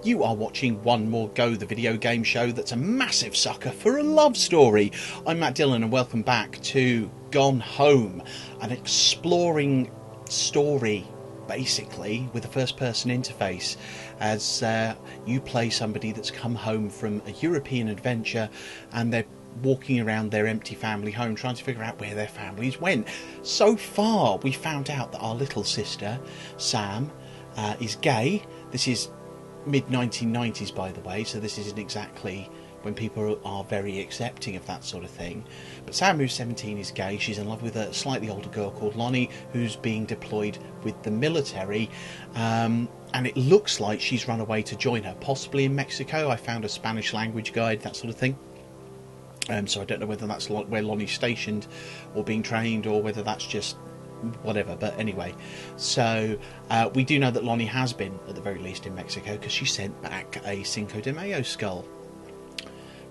You are watching One More Go, the video game show that's a massive sucker for a love story. I'm Matt Dillon and welcome back to Gone Home, an exploring story, basically, with a first-person interface, as you play somebody that's come home from a European adventure and they're walking around their empty family home trying to figure out where their families went. So far, we found out that our little sister, Sam, is gay. This is mid-1990s, by the way, so this isn't exactly when people are very accepting of that sort of thing. But Sam, who's 17, is gay. She's in love with a slightly older girl called Lonnie, who's being deployed with the military, and it looks like she's run away to join her, possibly in Mexico. I found a Spanish language guide, that sort of thing. So I don't know whether that's where Lonnie's stationed or being trained, or whether that's just whatever. But anyway, so we do know that Lonnie has been, at the very least, in Mexico, because she sent back a Cinco de Mayo skull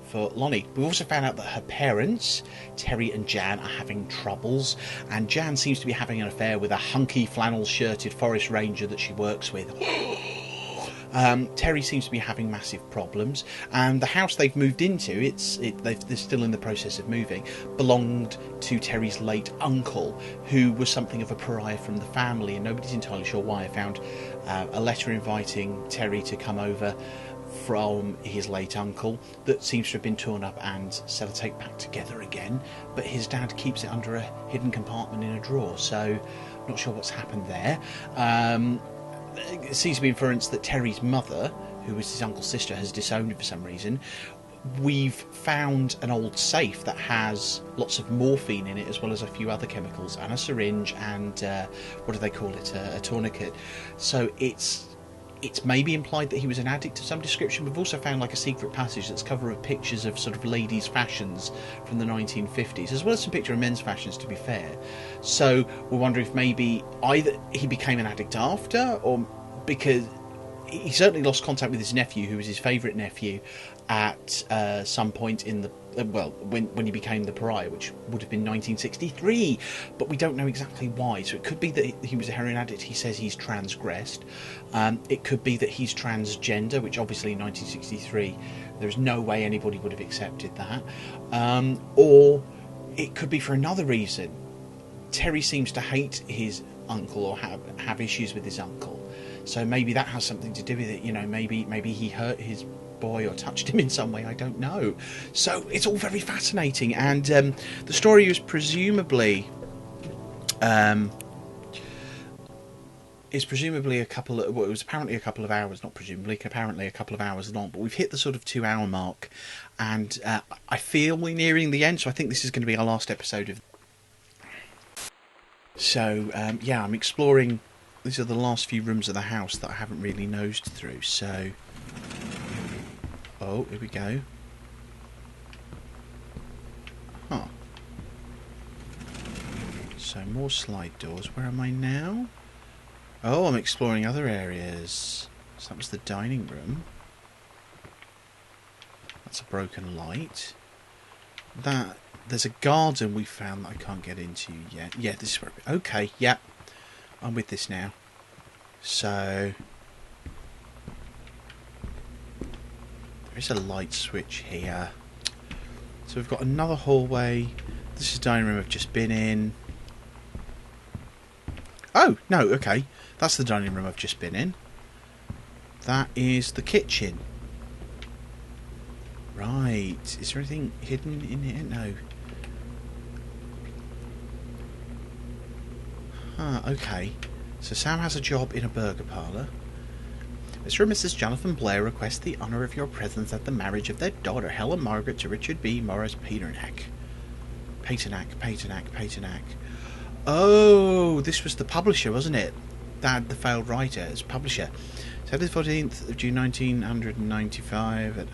for Lonnie. We've also found out that her parents, Terry and Jan, are having troubles, and Jan seems to be having an affair with a hunky flannel-shirted forest ranger that she works with. Terry seems to be having massive problems, and the house they've moved into, they're still in the process of moving, belonged to Terry's late uncle, who was something of a pariah from the family, and nobody's entirely sure why. I found a letter inviting Terry to come over from his late uncle that seems to have been torn up and sellotaped back together again, but his dad keeps it under a hidden compartment in a drawer, so not sure what's happened there. It seems to be inference that Terry's mother, who was his uncle's sister, has disowned him for some reason. We've found an old safe that has lots of morphine in it, as well as a few other chemicals, and a syringe, and what do they call it, a tourniquet. So it's maybe implied that he was an addict of some description. We've also found like a secret passage that's covered with pictures of sort of ladies' fashions from the 1950s, as well as some picture of men's fashions, to be fair. So we're wondering if maybe either he became an addict after, or because he certainly lost contact with his nephew, who was his favourite nephew, at some point in the when he became the pariah, which would have been 1963, but we don't know exactly why. So it could be that he was a heroin addict. He says he's transgressed. It could be that he's transgender, which obviously in 1963 there's no way anybody would have accepted that, or it could be for another reason. Terry seems to hate his uncle, or have issues with his uncle, so maybe that has something to do with it. You know, maybe he hurt his boy or touched him in some way, I don't know. So it's all very fascinating, and the story was presumably a couple of, well, it was apparently a couple of hours, not presumably, apparently a couple of hours long, but we've hit the sort of 2 hour mark, and I feel we're nearing the end, so I think this is going to be our last episode of. So yeah, I'm exploring. These are the last few rooms of the house that I haven't really nosed through, so oh, here we go. Huh. So more slide doors. Where am I now? Oh, I'm exploring other areas. So that was the dining room. That's a broken light. There's a garden we found that I can't get into yet. Yeah, this is where. Okay, yeah, I'm with this now. So there is a light switch here. So we've got another hallway. This is the dining room I've just been in. Oh, no, okay. That's the dining room I've just been in. That is the kitchen. Right. Is there anything hidden in here? No. Okay. So Sam has a job in a burger parlour. Mr. and Mrs. Jonathan Blair request the honour of your presence at the marriage of their daughter Helen Margaret to Richard B. Morris Paternack. Paternack. Oh, this was the publisher, wasn't it? Dad, the failed writer, as publisher. Saturday the 14th of June 1995.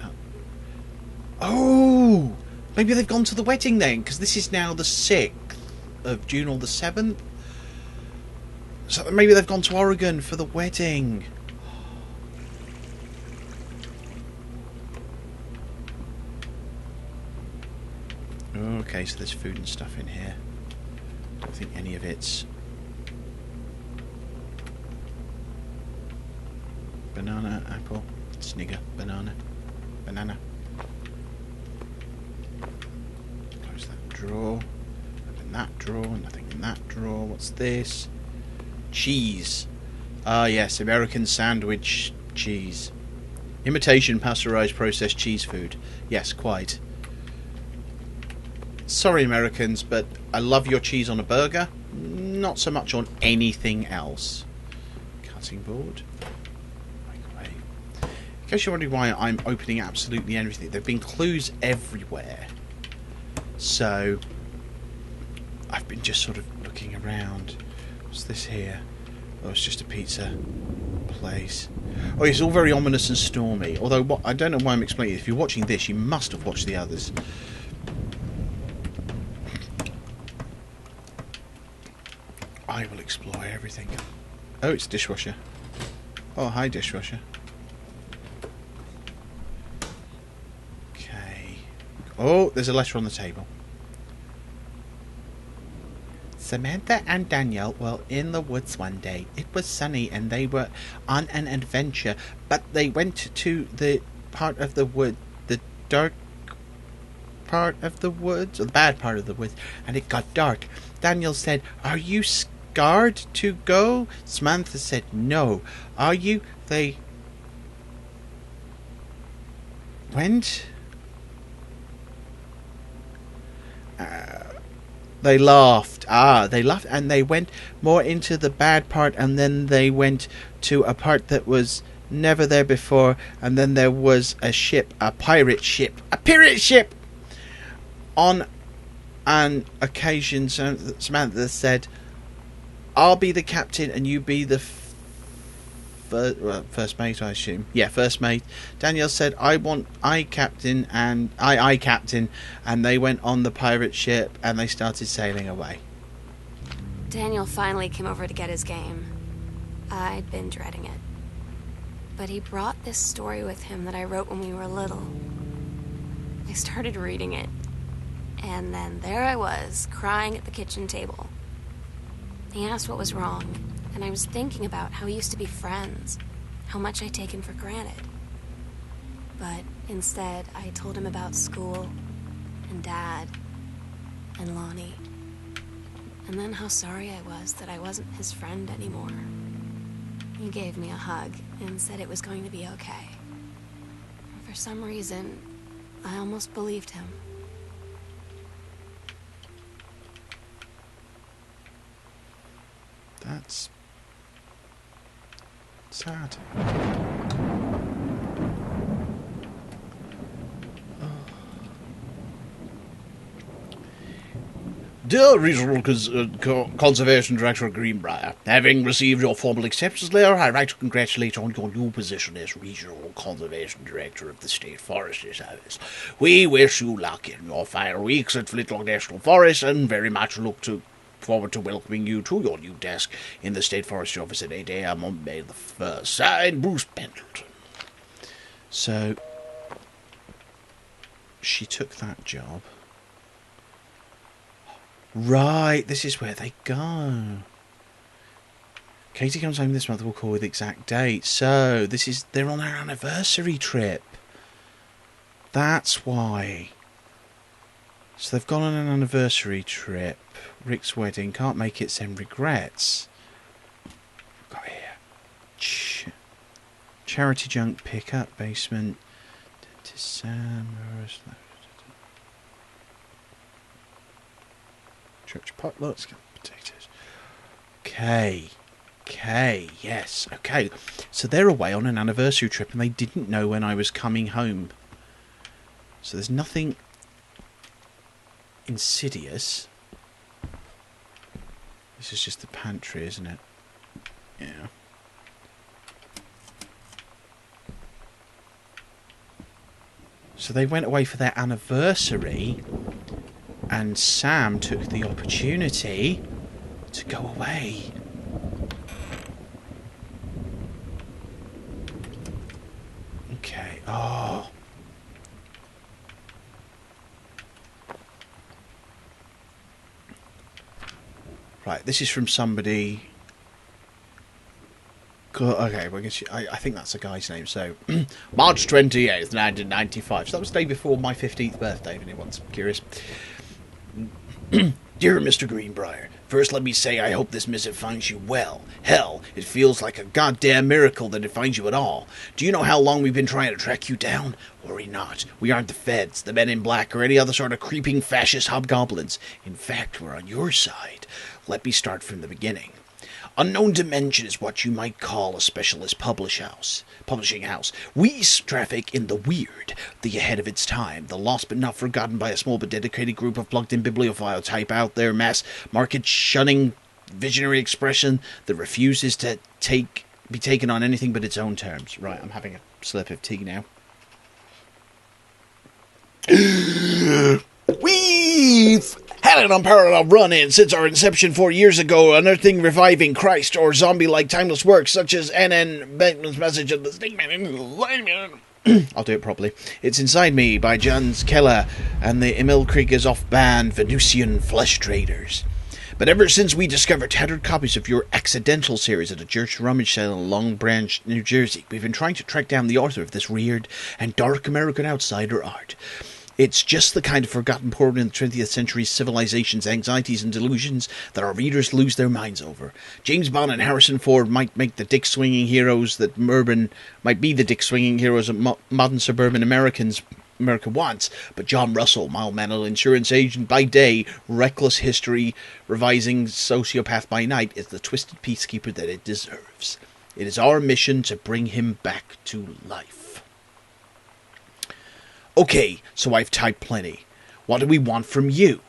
Oh! Maybe they've gone to the wedding then, because this is now the 6th of June or the 7th. So maybe they've gone to Oregon for the wedding. Okay, so there's food and stuff in here. Don't think any of it's banana, apple. Snigger. Banana. Banana. Close that drawer. Open that drawer. Nothing in that drawer. What's this? Cheese. Ah, yes. American sandwich cheese. Imitation pasteurized processed cheese food. Yes, quite. Sorry, Americans, but I love your cheese on a burger. Not so much on anything else. Cutting board. Microwave. In case you're wondering why I'm opening absolutely everything, there have been clues everywhere. So, I've been just sort of looking around. What's this here? Oh, it's just a pizza place. Oh, it's all very ominous and stormy. Although, I don't know why I'm explaining it. If you're watching this, you must have watched the others. I will explore everything. Oh, it's a dishwasher. Oh, hi, dishwasher. Okay. Oh, there's a letter on the table. Samantha and Daniel were in the woods one day. It was sunny and they were on an adventure, but they went to the part of the wood, the dark part of the woods, or the bad part of the woods, and it got dark. Daniel said, "Are you scared to go?" Samantha said, "No." "Are you?" They went. They laughed. They laughed and they went more into the bad part, and then they went to a part that was never there before, and then there was a ship, a pirate ship. On an occasion, Samantha said, "I'll be the captain and you be the first mate, I assume." Yeah, first mate. Daniel said, I captain," and they went on the pirate ship and they started sailing away. Daniel finally came over to get his game. I'd been dreading it. But he brought this story with him that I wrote when we were little. I started reading it, and then there I was, crying at the kitchen table. He asked what was wrong, and I was thinking about how we used to be friends, how much I'd taken for granted. But instead, I told him about school, and Dad, and Lonnie, and then how sorry I was that I wasn't his friend anymore. He gave me a hug and said it was going to be okay. For some reason, I almost believed him. That's sad. Dear Regional Conservation Director of Greenbriar, having received your formal acceptance letter, I write to congratulate you on your new position as Regional Conservation Director of the State Forestry Service. We wish you luck in your final weeks at Flintlock National Forest and very much look forward to welcoming you to your new desk in the State Forestry Office at 8 a.m. on May the 1st. Signed, Bruce Pendleton. So, she took that job. Right, this is where they go. Katie comes home this month. We'll call with the exact date. So, they're on their anniversary trip. That's why. So they've gone on an anniversary trip. Rick's wedding. Can't make it, send regrets. Got here. Charity junk pickup. Basement. Dentist Sam. Church potluck. Potatoes. Okay, yes, okay. So they're away on an anniversary trip and they didn't know when I was coming home. So there's nothing insidious. This is just the pantry, isn't it? Yeah. So they went away for their anniversary, and Sam took the opportunity to go away. Okay, oh. Right, this is from somebody Okay, well, I think that's a guy's name. So, March 28th, 1995. So that was the day before my 15th birthday, if anyone's curious. Dear Mr. Greenbriar, first let me say I hope this missive finds you well. Hell, it feels like a goddamn miracle that it finds you at all. Do you know how long we've been trying to track you down? Worry not. We aren't the feds, the men in black, or any other sort of creeping fascist hobgoblins. In fact, we're on your side. Let me start from the beginning. Unknown Dimension is what you might call a specialist publishing house. We traffic in the weird, the ahead of its time, the lost but not forgotten by a small but dedicated group of plugged-in bibliophile type out there, mass market shunning visionary expression that refuses to be taken on anything but its own terms. Right, I'm having a slurp of tea now. We've had an unparalleled run-in since our inception 4 years ago, unearthing, reviving Christ or zombie-like timeless works such as N.N. Beckman's Message of the Stigman. I'll do it properly. It's Inside Me by Jans Keller and the Emil Krieger's off-band Venusian Flesh Traders. But ever since we discovered tattered copies of your Accidental series at a church rummage sale in Long Branch, New Jersey, we've been trying to track down the author of this weird and dark American outsider art. It's just the kind of forgotten portal in the 20th century's civilization's anxieties and delusions that our readers lose their minds over. James Bond and Harrison Ford might make the dick-swinging heroes that modern suburban America wants, but John Russell, mild-mannered insurance agent by day, reckless history revising sociopath by night, is the twisted peacekeeper that it deserves. It is our mission to bring him back to life. Okay, so I've typed plenty. What do we want from you?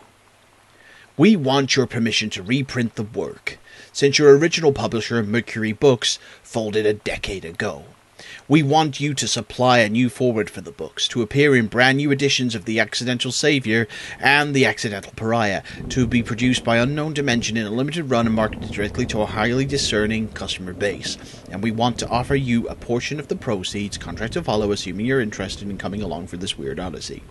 We want your permission to reprint the work, since your original publisher, Mercury Books, folded a decade ago. We want you to supply a new forward for the books, to appear in brand new editions of The Accidental Savior and The Accidental Pariah, to be produced by Unknown Dimension in a limited run and marketed directly to a highly discerning customer base. And we want to offer you a portion of the proceeds, contract to follow, assuming you're interested in coming along for this weird odyssey.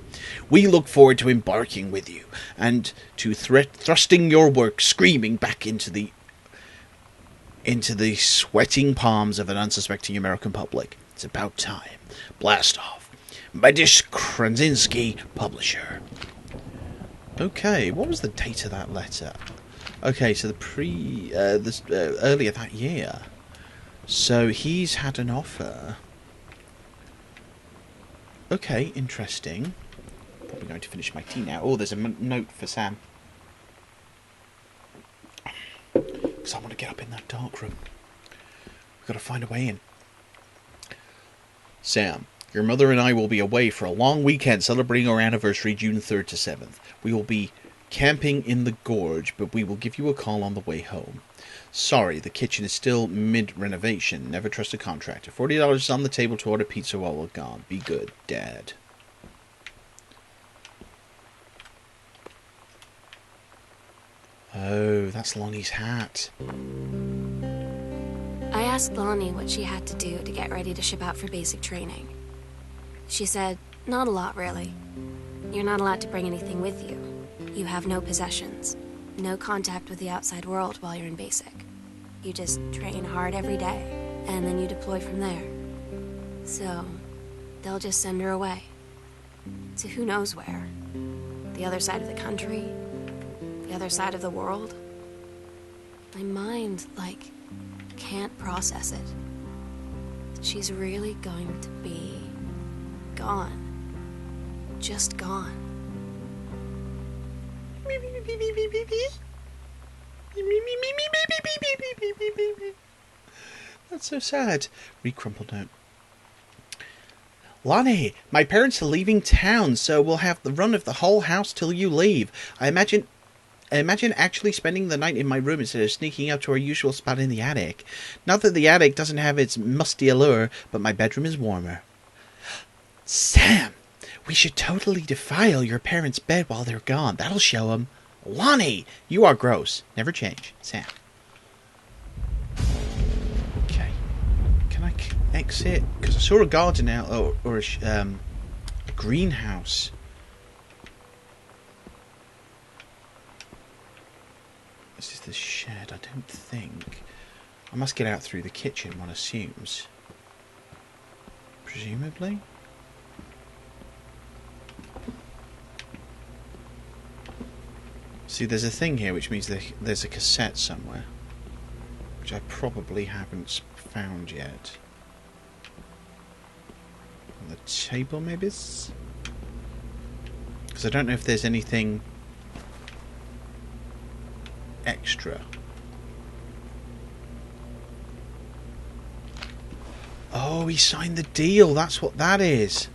We look forward to embarking with you, and to thrusting your work screaming back into the sweating palms of an unsuspecting American public. It's about time. Blast off. Medish Krasinski, publisher. Okay, what was the date of that letter? Okay, so earlier that year. So he's had an offer. Okay, interesting. Probably going to finish my tea now. Oh, there's a note for Sam. Because I want to get up in that dark room. We've got to find a way in. Sam, your mother and I will be away for a long weekend celebrating our anniversary June 3rd to 7th. We will be camping in the gorge, but we will give you a call on the way home. Sorry, the kitchen is still mid-renovation. Never trust a contractor. $40 is on the table to order pizza while we're gone. Be good, Dad. Oh, that's Lonnie's hat. I asked Lonnie what she had to do to get ready to ship out for basic training. She said, not a lot, really. You're not allowed to bring anything with you. You have no possessions, no contact with the outside world while you're in basic. You just train hard every day, and then you deploy from there. So, they'll just send her away. To who knows where. The other side of the country. The other side of the world. My mind, can't process it. She's really going to be gone. Just gone. That's so sad. Read crumpled note. Lonnie, my parents are leaving town, so we'll have the run of the whole house till you leave. I imagine actually spending the night in my room instead of sneaking out to our usual spot in the attic. Not that the attic doesn't have its musty allure, but my bedroom is warmer. Sam, we should totally defile your parents' bed while they're gone. That'll show 'em. Lonnie, you are gross. Never change. Sam. Okay. Can I exit? Because I saw a garden out, or a greenhouse. This is the shed, I don't think. I must get out through the kitchen, one assumes. Presumably. See, there's a thing here which means there's a cassette somewhere, which I probably haven't found yet. On the table, maybe? Because I don't know if there's anything extra. Oh, he signed the deal. That's what that is.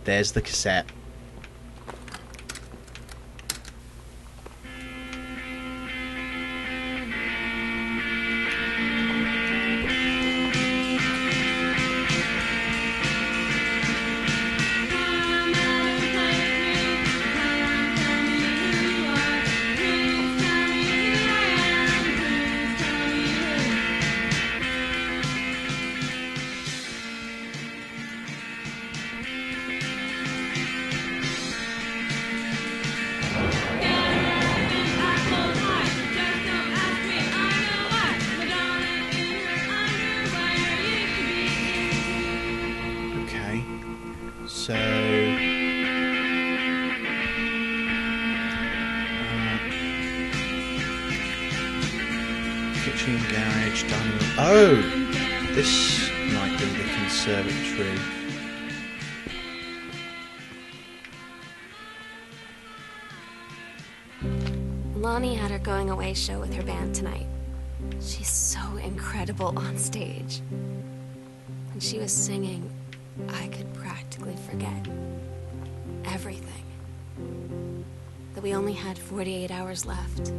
There's the cassette. So, kitchen, garage, dining room. Oh, this might be the conservatory. Lonnie had her going away show with her band tonight. She's so incredible on stage. When she was singing, I could practically forget everything. That we only had 48 hours left.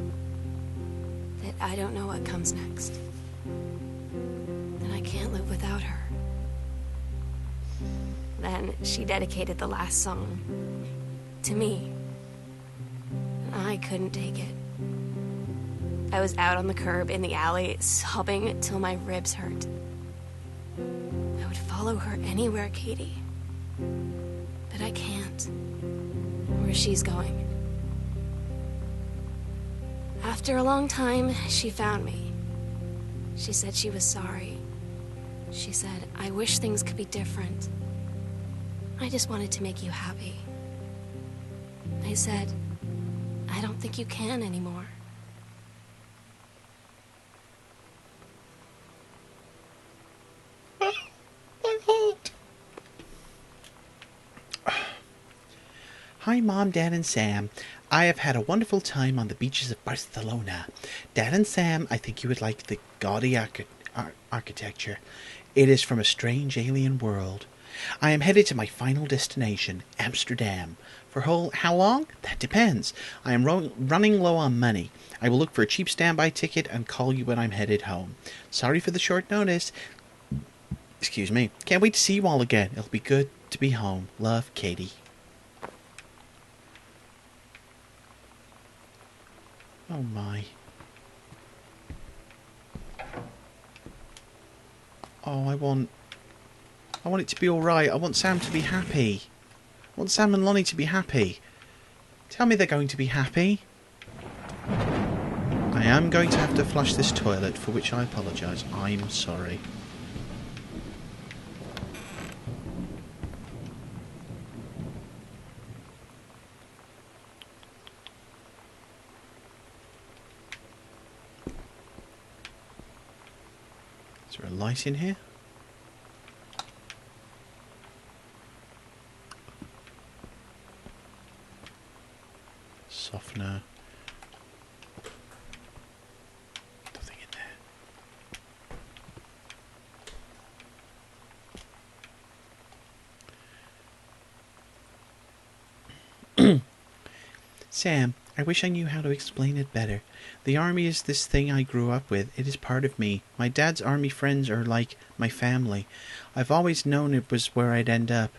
That I don't know what comes next. That I can't live without her. Then she dedicated the last song to me. And I couldn't take it. I was out on the curb in the alley, sobbing till my ribs hurt. I would follow her anywhere, Katie. But I can't. Where she's going. After a long time, she found me. She said she was sorry. She said, I wish things could be different. I just wanted to make you happy. I said, I don't think you can anymore. Hi, Mom, Dad, and Sam. I have had a wonderful time on the beaches of Barcelona. Dad and Sam, I think you would like the gaudy architecture. It is from a strange alien world. I am headed to my final destination, Amsterdam. For how long? That depends. I am running low on money. I will look for a cheap standby ticket and call you when I'm headed home. Sorry for the short notice. Excuse me. Can't wait to see you all again. It'll be good to be home. Love, Katie. Oh my. Oh, I want it to be alright. I want Sam to be happy. I want Sam and Lonnie to be happy. Tell me they're going to be happy. I am going to have to flush this toilet, for which I apologise. I'm sorry. Is there a light in here? Softener. Nothing in there. Sam, I wish I knew how to explain it better. The army is this thing I grew up with. It is part of me. My dad's army friends are like my family. I've always known it was where I'd end up.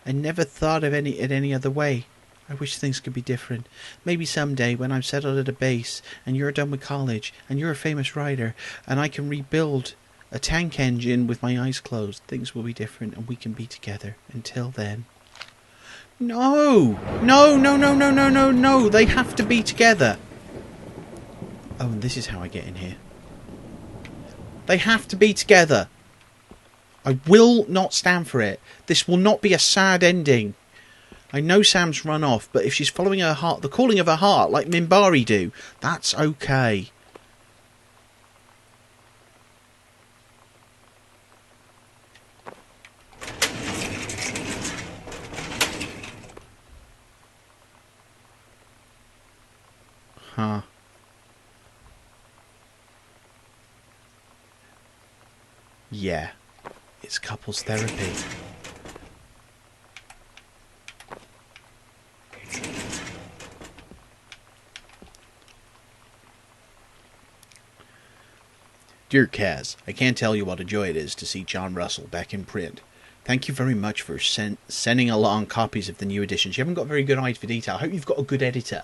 I never thought of it any other way. I wish things could be different. Maybe someday, when I'm settled at a base, and you're done with college, and you're a famous writer, and I can rebuild a tank engine with my eyes closed, things will be different, and we can be together. Until then... No! No, no, no, no, no, no, no! They have to be together! Oh, and this is how I get in here. They have to be together. I will not stand for it. This will not be a sad ending. I know Sam's run off, but if she's following her heart, the calling of her heart, like Minbari do, that's okay. Huh. Yeah. It's couples therapy. Dear Kaz, I can't tell you what a joy it is to see John Russell back in print. Thank you very much for sending along copies of the new editions. You haven't got very good eyes for detail. I hope you've got a good editor,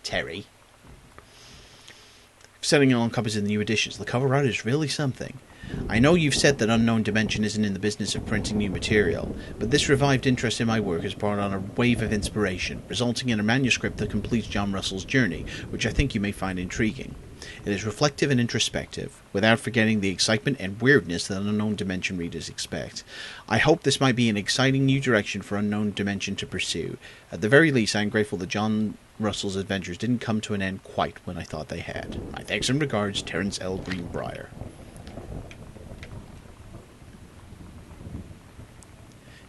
Terry. Sending along copies of the new editions. The cover art is really something. I know you've said that Unknown Dimension isn't in the business of printing new material, but this revived interest in my work has brought on a wave of inspiration, resulting in a manuscript that completes John Russell's journey, which I think you may find intriguing. It is reflective and introspective, without forgetting the excitement and weirdness that Unknown Dimension readers expect. I hope this might be an exciting new direction for Unknown Dimension to pursue. At the very least, I am grateful that John Russell's adventures didn't come to an end quite when I thought they had. My thanks and regards, Terence L. Greenbriar.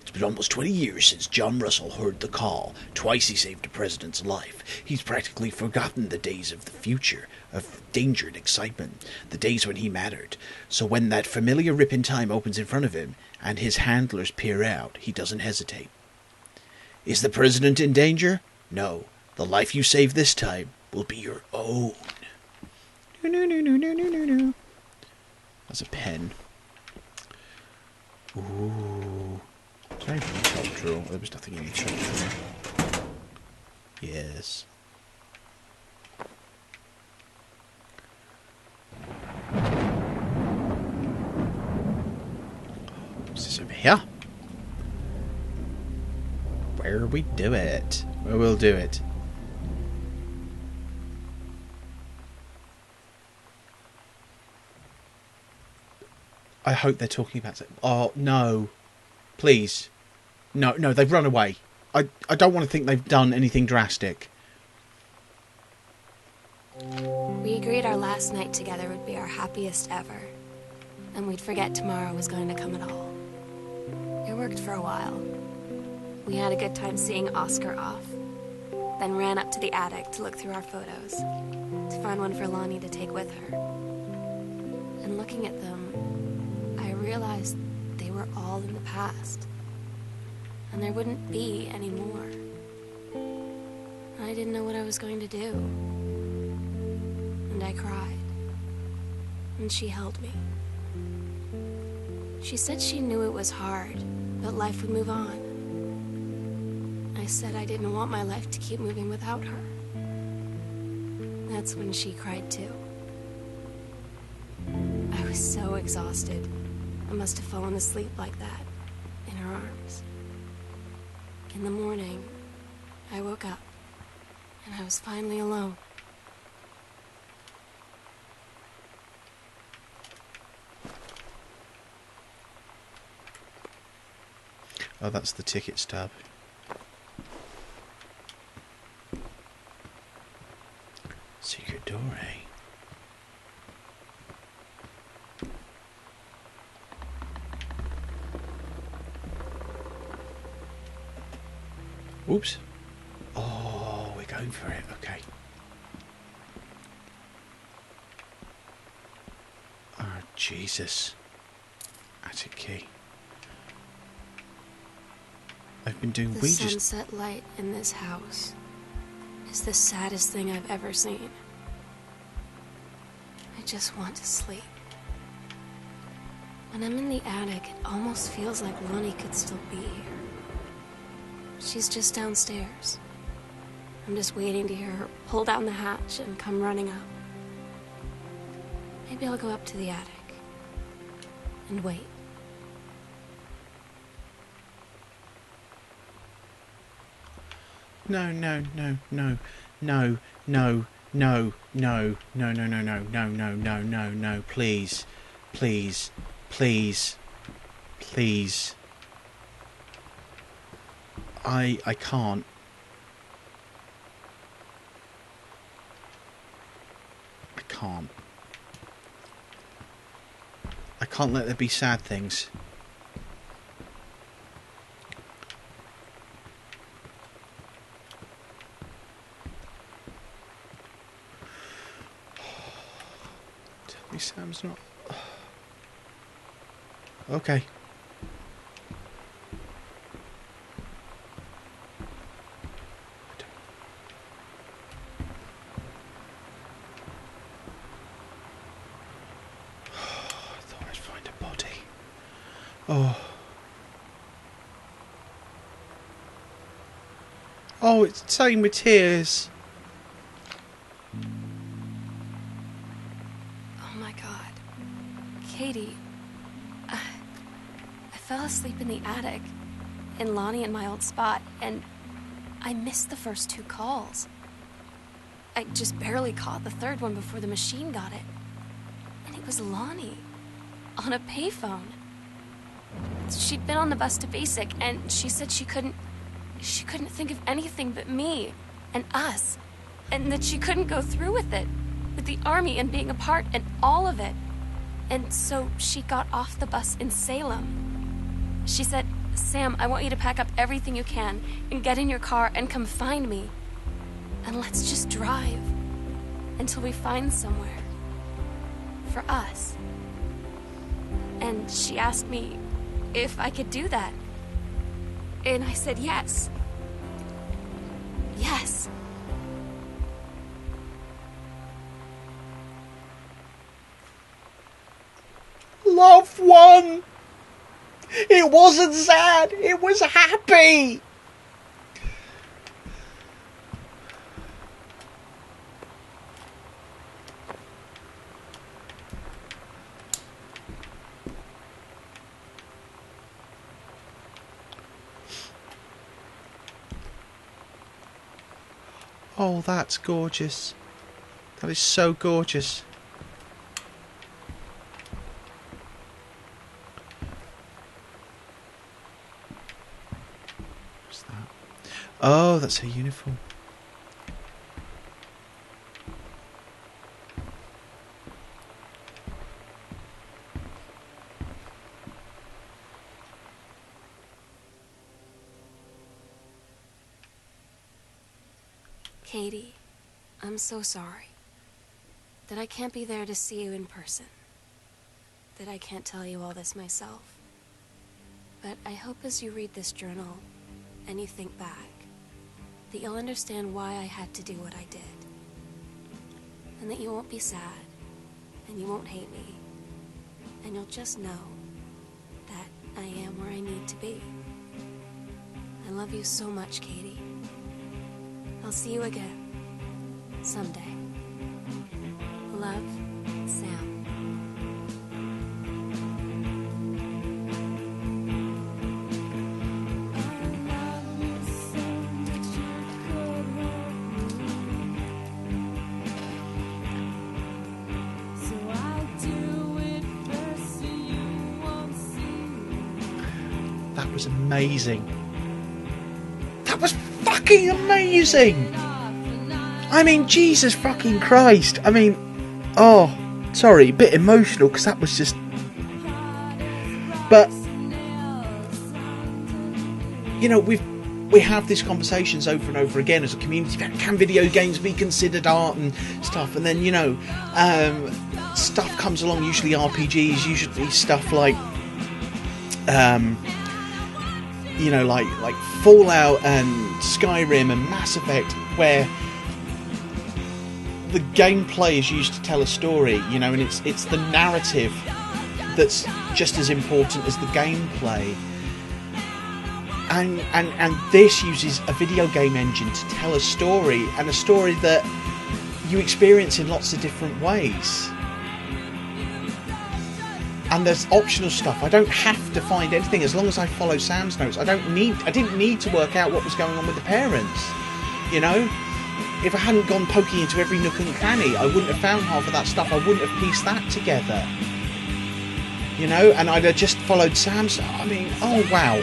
It's been almost 20 years since John Russell heard the call. Twice he saved a president's life. He's practically forgotten the days of the future, of danger and excitement, the days when he mattered. So when that familiar rip in time opens in front of him, and his handlers peer out, he doesn't hesitate. Is the president in danger? No. The life you save this time will be your own. That's a pen. Ooh. Is there anything in the top drawer? There was nothing in the top drawer. Yes. What's this over here? Where we do it? Where we'll do it? I hope they're talking about it. Oh, no. Please. No, they've run away. I don't want to think they've done anything drastic. We agreed our last night together would be our happiest ever. And we'd forget tomorrow was going to come at all. It worked for a while. We had a good time seeing Oscar off. Then ran up to the attic to look through our photos. To find one for Lonnie to take with her. And looking at them, I realized they were all in the past. And there wouldn't be any more. I didn't know what I was going to do. And I cried. And she held me. She said she knew it was hard, but life would move on. I said I didn't want my life to keep moving without her. That's when she cried too. I was so exhausted. I must have fallen asleep like that, in her arms. In the morning, I woke up, and I was finally alone. Oh, that's the ticket stub. Secret door, eh? Oops. Oh, we're going for it. Okay. Oh, Jesus. Attic key. I've been doing The sunset light in this house is the saddest thing I've ever seen. I just want to sleep. When I'm in the attic, it almost feels like Lonnie could still be here. She's just downstairs. I'm just waiting to hear her pull down the hatch and come running up. Maybe I'll go up to the attic and wait. No, please. Please. Please. Please. I can't. I can't. I can't let there be sad things. Tell me Sam's not... Okay. Oh. Oh, it's saying with tears. Oh my God. Katie. I fell asleep in the attic, in Lonnie and my old spot, and I missed the first 2 calls. I just barely caught the third one before the machine got it. And it was Lonnie, on a payphone. She'd been on the bus to Basic, and she said she couldn't think of anything but me and us, and that she couldn't go through with it, with the army and being apart and all of it. And so she got off the bus in Salem. She said, "Sam, I want you to pack up everything you can and get in your car and come find me. And let's just drive until we find somewhere for us." And she asked me if I could do that. And I said yes. Yes. Loved one! It wasn't sad, it was happy! Oh, that's gorgeous. That is so gorgeous. What's that? Oh, that's her uniform. Katie, I'm so sorry that I can't be there to see you in person, that I can't tell you all this myself. But I hope as you read this journal and you think back, that you'll understand why I had to do what I did. And that you won't be sad, and you won't hate me, and you'll just know that I am where I need to be. I love you so much, Katie. I'll see you again, someday. Love, Sam. That was amazing. That was fucking amazing! I mean, Jesus fucking Christ. I mean, oh, sorry, a bit emotional because that was just... But, you know, we have these conversations over and over again as a community. Can video games be considered art and stuff? And then, you know, stuff comes along, usually RPGs, usually stuff like... you know, like Fallout and Skyrim and Mass Effect, where the gameplay is used to tell a story, you know, and it's the narrative that's just as important as the gameplay. And this uses a video game engine to tell a story, and a story that you experience in lots of different ways. And there's optional stuff. I don't have to find anything as long as I follow Sam's notes. I didn't need to work out what was going on with the parents. You know? If I hadn't gone poking into every nook and cranny, I wouldn't have found half of that stuff. I wouldn't have pieced that together. you know, and I'd have just followed Sam's. I mean, oh wow,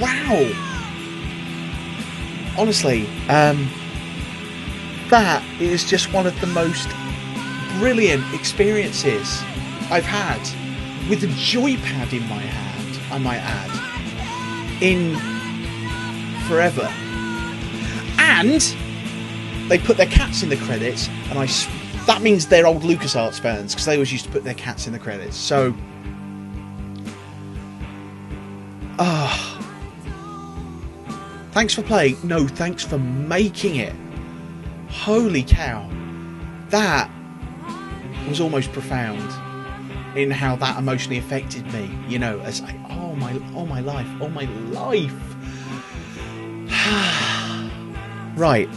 wow. Honestly, that is just one of the most brilliant experiences I've had, with a joypad in my hand, I might add, in forever. And they put their cats in the credits, and that means they're old LucasArts fans, because they always used to put their cats in the credits. So, thanks for playing. No, thanks for making it. Holy cow. That was almost profound in how that emotionally affected me, you know, as oh my life. Right.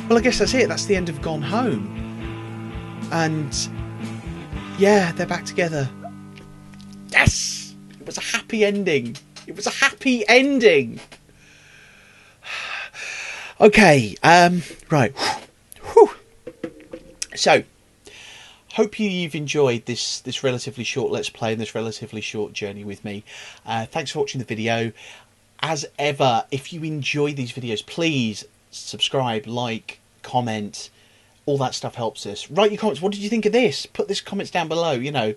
Well, I guess that's it. That's the end of Gone Home. And yeah, they're back together. Yes! It was a happy ending. It was a happy ending. Okay, right. Whew. So, hope you've enjoyed this relatively short Let's Play and this relatively short journey with me. Thanks for watching the video. As ever, if you enjoy these videos, please subscribe, like, comment. All that stuff helps us. Write your comments. What did you think of this? Put these comments down below, you know.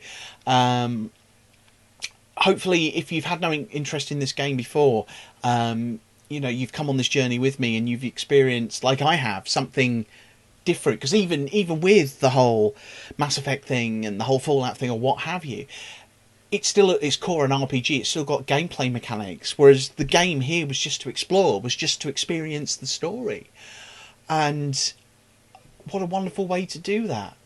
Hopefully, if you've had no interest in this game before, you know, you've come on this journey with me and you've experienced, like I have, something different. Because even with the whole Mass Effect thing and the whole Fallout thing or what have you, it's still at its core an RPG. It's still got gameplay mechanics. Whereas the game here was just to explore, was just to experience the story. And what a wonderful way to do that.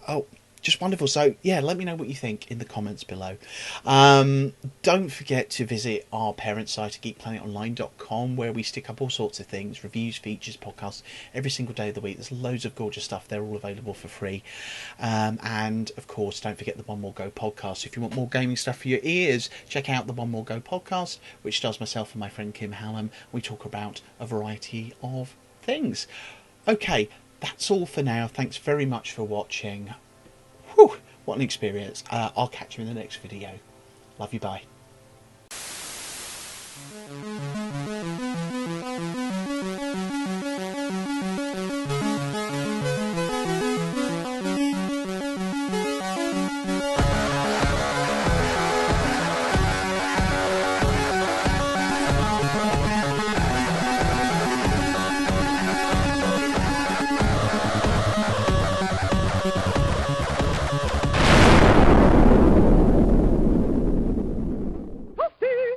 Oh, just wonderful. So, yeah, let me know what you think in the comments below. Don't forget to visit our parent site at geekplanetonline.com, where we stick up all sorts of things, reviews, features, podcasts, every single day of the week. There's loads of gorgeous stuff. They're all available for free. And, of course, don't forget the One More Go podcast. If you want more gaming stuff for your ears, check out the One More Go podcast, which stars myself and my friend Kim Hallam. We talk about a variety of things. Okay, that's all for now. Thanks very much for watching. Whew, what an experience. I'll catch you in the next video. Love you, bye.